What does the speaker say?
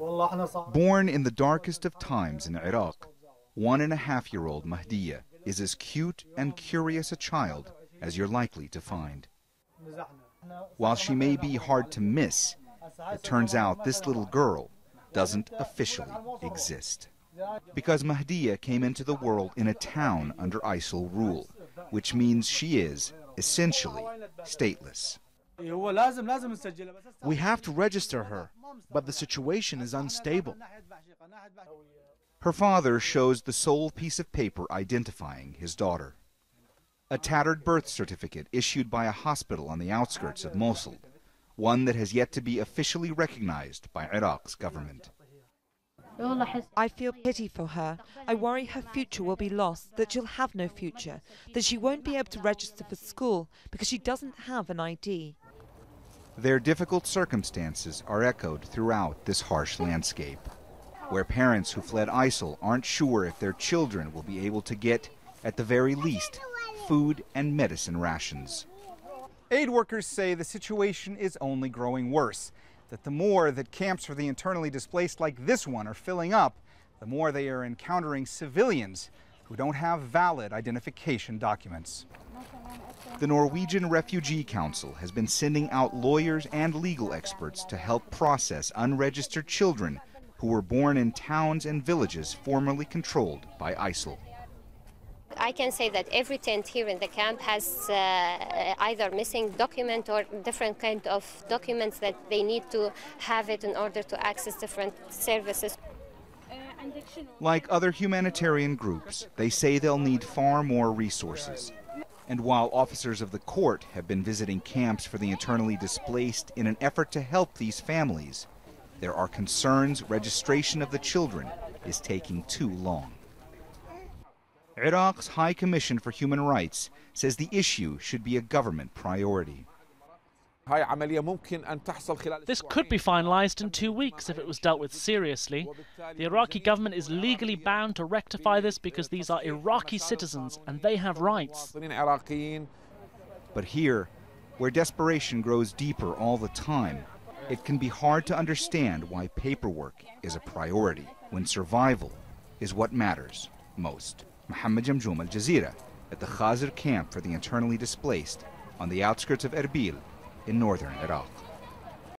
Born in the darkest of times in Iraq, 1.5-year-old Mahdiya is as cute and curious a child as you're likely to find. While she may be hard to miss, it turns out this little girl doesn't officially exist. Because Mahdiya came into the world in a town under ISIL rule, which means she is, essentially, stateless. We have to register her, but the situation is unstable. Her father shows the sole piece of paper identifying his daughter. A tattered birth certificate issued by a hospital on the outskirts of Mosul, one that has yet to be officially recognized by Iraq's government. I feel pity for her. I worry her future will be lost, that she'll have no future, that she won't be able to register for school because she doesn't have an ID. Their difficult circumstances are echoed throughout this harsh landscape, where parents who fled ISIL aren't sure if their children will be able to get, at the very least, food and medicine rations. Aid workers say the situation is only growing worse, that the more that camps for the internally displaced like this one are filling up, the more they are encountering civilians who don't have valid identification documents. The Norwegian Refugee Council has been sending out lawyers and legal experts to help process unregistered children who were born in towns and villages formerly controlled by ISIL. I can say that every tent here in the camp has either missing document or different kind of documents that they need to have it in order to access different services. Like other humanitarian groups, they say they'll need far more resources. And while officers of the court have been visiting camps for the internally displaced in an effort to help these families, there are concerns registration of the children is taking too long. Iraq's High Commission for Human Rights says the issue should be a government priority. This could be finalized in 2 weeks if it was dealt with seriously. The Iraqi government is legally bound to rectify this because these are Iraqi citizens and they have rights. But here, where desperation grows deeper all the time, it can be hard to understand why paperwork is a priority when survival is what matters most. Mohammed, Jamjoom, Jazeera, at the Khazir camp for the internally displaced on the outskirts of Erbil in northern Iraq.